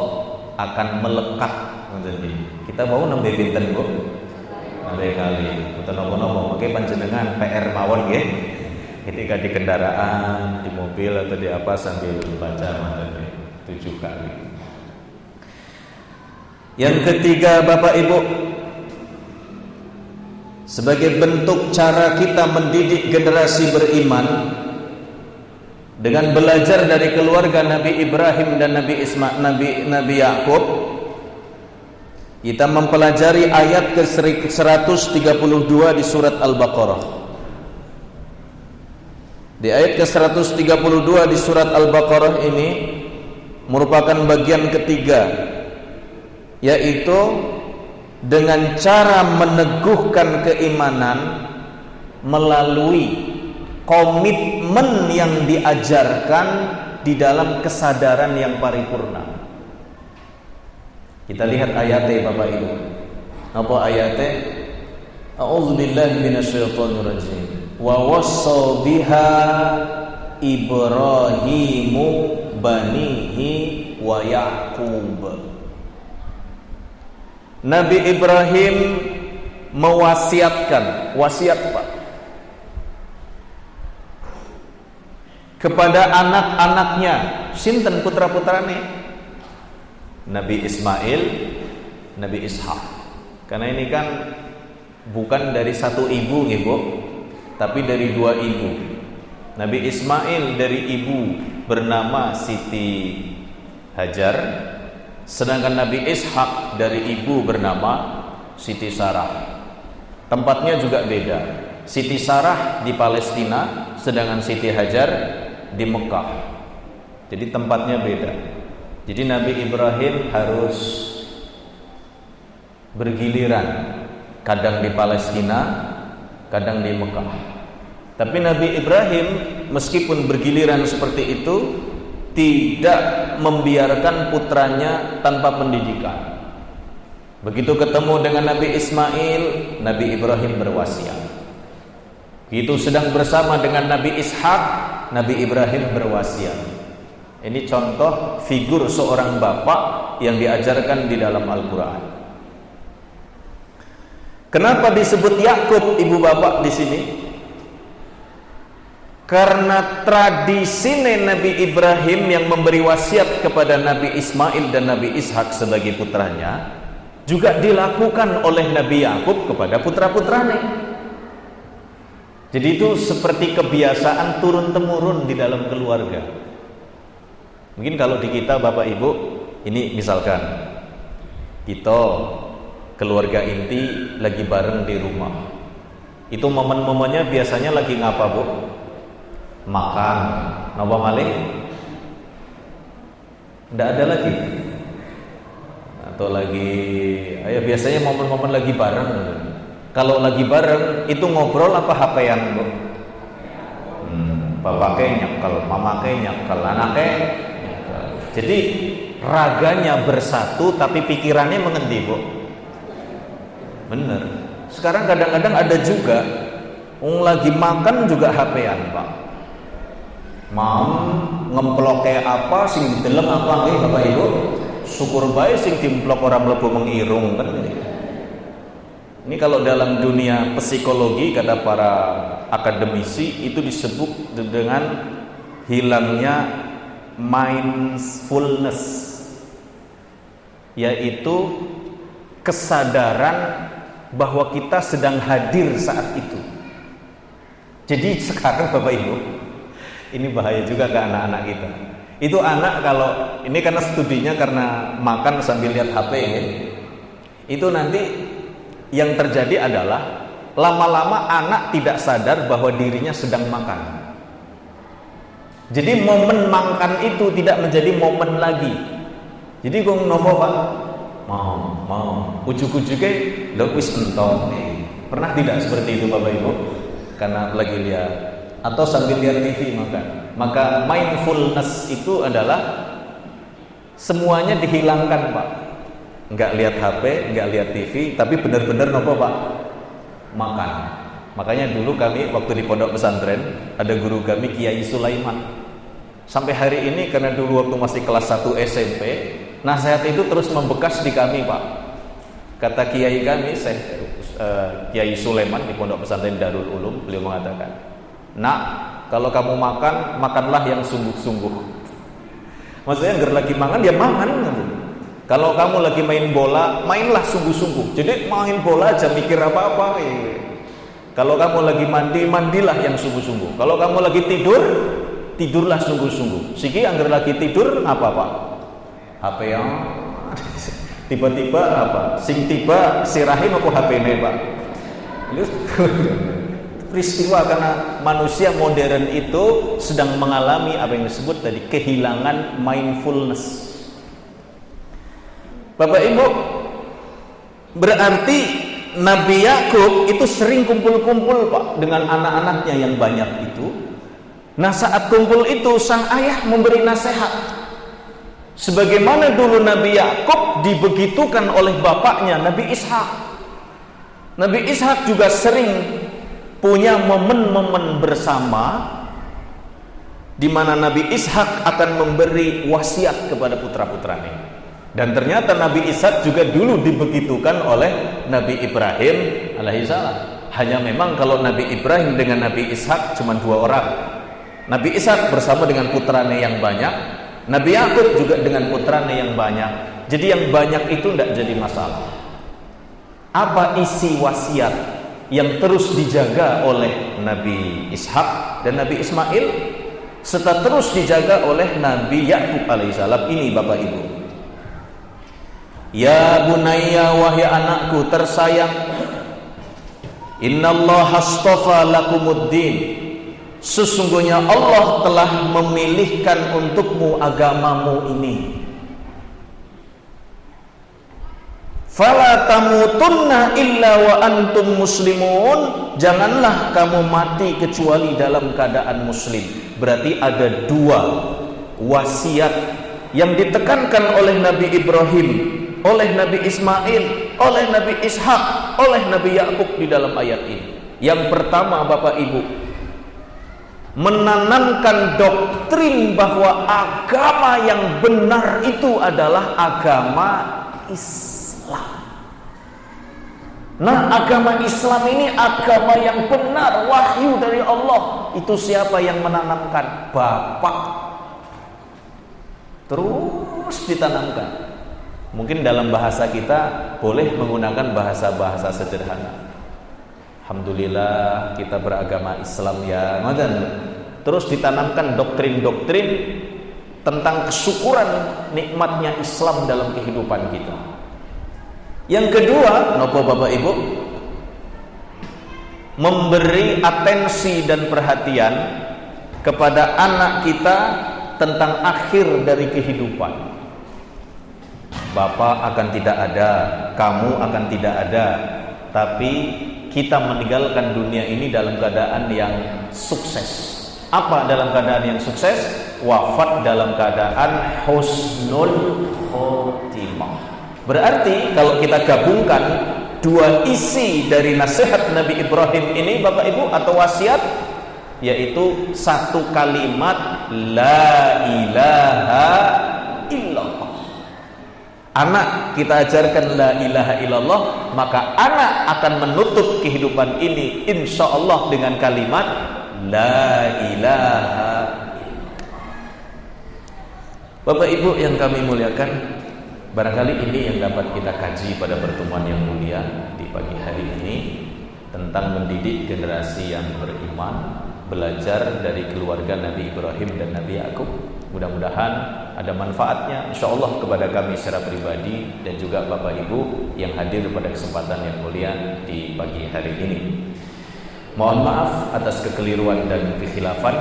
akan melekat. Kita mau nembe pinten Bu? Nembe kali. Betul nopo-nopo. Oke panjenengan PR mawon nggih. Ketika di kendaraan, di mobil atau di apa sambil baca 7 kali. Yang ketiga Bapak Ibu, sebagai bentuk cara kita mendidik generasi beriman dengan belajar dari keluarga Nabi Ibrahim dan Nabi Yakub, kita mempelajari ayat ke-132 di surat Al-Baqarah. Di ayat ke-132 di surat Al-Baqarah ini merupakan bagian ketiga, yaitu dengan cara meneguhkan keimanan melalui komitmen yang diajarkan di dalam kesadaran yang paripurna. Kita lihat ayatnya Bapak Ibu. Apa ayatnya? A'udzubillahi minasyaitonirrajim. Wa wassa biha Ibrahimu banihi wa Yaqub. Nabi Ibrahim mewasiatkan, wasiat Pak, kepada anak-anaknya, sinten putra-putrane? Nabi Ismail, Nabi Ishak. Karena ini kan bukan dari satu ibu, Ibu, tapi dari 2 ibu. Nabi Ismail dari ibu bernama Siti Hajar, sedangkan Nabi Ishak dari ibu bernama Siti Sarah. Tempatnya juga beda. Siti Sarah di Palestina, sedangkan Siti Hajar di Mekah. Jadi tempatnya beda. Jadi Nabi Ibrahim harus bergiliran, kadang di Palestina, kadang di Mekah. Tapi Nabi Ibrahim meskipun bergiliran seperti itu, tidak membiarkan putranya tanpa pendidikan. Begitu ketemu dengan Nabi Ismail, Nabi Ibrahim berwasiat. Begitu sedang bersama dengan Nabi Ishak, Nabi Ibrahim berwasiat. Ini contoh figur seorang bapak yang diajarkan di dalam Al-Quran. Kenapa disebut Yakub ibu bapak di sini? Karena tradisi Nabi Ibrahim yang memberi wasiat kepada Nabi Ismail dan Nabi Ishak sebagai putranya juga dilakukan oleh Nabi Yakub kepada putra-putranya. Jadi itu seperti kebiasaan turun-temurun di dalam keluarga. Mungkin kalau di kita Bapak Ibu, ini misalkan kita keluarga inti lagi bareng di rumah. Itu momen-momennya biasanya lagi ngapa Bu? Makan. Napa malih? Nggak ada lagi. Atau lagi, ya biasanya momen-momen lagi bareng. Kalau lagi bareng itu ngobrol apa HP-an Bu? Bapaknya nyekel, mamanya nyekel, anaknya nyekel. Jadi raganya bersatu tapi pikirannya mengendi Bu? Bener. Sekarang kadang-kadang ada juga lagi makan juga HP-an Pak. Mau ngemploknya apa sing dideleng apa nggih Bapak Ibu? Syukur bae sing dimplok ora mlebu mengirung kan. Ini kalau dalam dunia psikologi kata para akademisi itu disebut dengan hilangnya mindfulness, yaitu kesadaran bahwa kita sedang hadir saat itu. Jadi sekarang Bapak Ibu, ini bahaya juga ke anak-anak kita. Itu anak kalau ini karena studinya karena makan sambil lihat HP ya, itu nanti yang terjadi adalah lama-lama anak tidak sadar bahwa dirinya sedang makan. Jadi momen makan itu tidak menjadi momen lagi. Jadi kong nopo Pak, mau ujuk-ujuknya lho wis entong. Pernah tidak seperti itu Bapak Ibu? Karena lagi lihat atau sambil lihat TV makan. Maka mindfulness itu adalah semuanya dihilangkan Pak. Enggak lihat HP, enggak lihat TV, tapi benar-benar nopo Pak? Makan. Makanya dulu kami waktu di pondok pesantren ada guru kami Kiai Sulaiman. Sampai hari ini karena dulu waktu masih kelas 1 SMP, nasihat itu terus membekas di kami, Pak. Kata Kiai kami, Kiai Sulaiman di pondok pesantren Darul Ulum, beliau mengatakan, "Nak, kalau kamu makan, makanlah yang sungguh-sungguh." Maksudnya nggak lagi mangan, ya mangan. Kalau kamu lagi main bola, mainlah sungguh-sungguh. Jadi main bola aja mikir apa-apa. Kalau kamu lagi mandi, mandilah yang sungguh-sungguh. Kalau kamu lagi tidur, tidurlah sungguh-sungguh. Siki anggar lagi tidur apa, Pak? HP yang tiba-tiba apa? Sing tiba sirahim apa HP-ne, Pak? Peristiwa karena manusia modern itu sedang mengalami apa yang disebut tadi kehilangan mindfulness. Bapak Ibu, berarti Nabi Yakub itu sering kumpul-kumpul, Pak, dengan anak-anaknya yang banyak itu. Nah, saat kumpul itu sang ayah memberi nasihat. Sebagaimana dulu Nabi Yakub dibegitukan oleh bapaknya Nabi Ishak. Nabi Ishak juga sering punya momen-momen bersama di mana Nabi Ishak akan memberi wasiat kepada putra-putranya. Dan ternyata Nabi Ishak juga dulu dibegitukan oleh Nabi Ibrahim alaihissalam. Hanya memang kalau Nabi Ibrahim dengan Nabi Ishak cuma 2 orang. Nabi Ishak bersama dengan putranya yang banyak, Nabi Yakub juga dengan putranya yang banyak. Jadi yang banyak itu tidak jadi masalah. Apa isi wasiat yang terus dijaga oleh Nabi Ishak dan Nabi Ismail serta terus dijaga oleh Nabi Yakub alaihissalam ini, Bapak Ibu? Ya bunayya, wahai anakku tersayang, innallaha astafa lakumuddin, sesungguhnya Allah telah memilihkan untukmu agamamu ini. Fala tamutunna illa wa antum muslimun, janganlah kamu mati kecuali dalam keadaan muslim. Berarti ada 2 wasiat yang ditekankan oleh Nabi Ibrahim, oleh Nabi Ismail, oleh Nabi Ishak, oleh Nabi Yakub di dalam ayat ini. Yang pertama, Bapak Ibu, menanamkan doktrin bahwa agama yang benar itu adalah agama Islam. Nah, agama Islam ini agama yang benar, wahyu dari Allah. Itu siapa yang menanamkan? Bapak. Terus ditanamkan. Mungkin dalam bahasa kita boleh menggunakan bahasa-bahasa sederhana. Alhamdulillah kita beragama Islam ya. Terus ditanamkan doktrin-doktrin tentang kesyukuran nikmatnya Islam dalam kehidupan kita. Yang kedua, nopo Bapak Ibu, memberi atensi dan perhatian kepada anak kita tentang akhir dari kehidupan. Bapak akan tidak ada, kamu akan tidak ada, tapi kita meninggalkan dunia ini dalam keadaan yang sukses. Apa dalam keadaan yang sukses? Wafat dalam keadaan husnul khotimah. Berarti kalau kita gabungkan 2 isi dari nasihat Nabi Ibrahim ini, Bapak Ibu, atau wasiat, yaitu 1 kalimat la ilaha illallah. Anak kita ajarkan la ilaha illallah, maka anak akan menutup kehidupan ini insya Allah dengan kalimat la ilaha illallah. Bapak Ibu yang kami muliakan, barangkali ini yang dapat kita kaji pada pertemuan yang mulia di pagi hari ini, tentang mendidik generasi yang beriman, belajar dari keluarga Nabi Ibrahim dan Nabi Yakub. Mudah-mudahan ada manfaatnya insyaallah kepada kami secara pribadi dan juga Bapak Ibu yang hadir pada kesempatan yang mulia di pagi hari ini. Mohon maaf atas kekeliruan dan kekhilafan.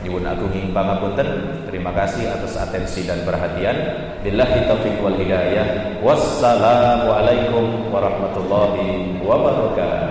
Nyuwun agung ing pangapunten. Terima kasih atas atensi dan perhatian. Billahi taufiq wal hidayah. Wassalamualaikum warahmatullahi wabarakatuh.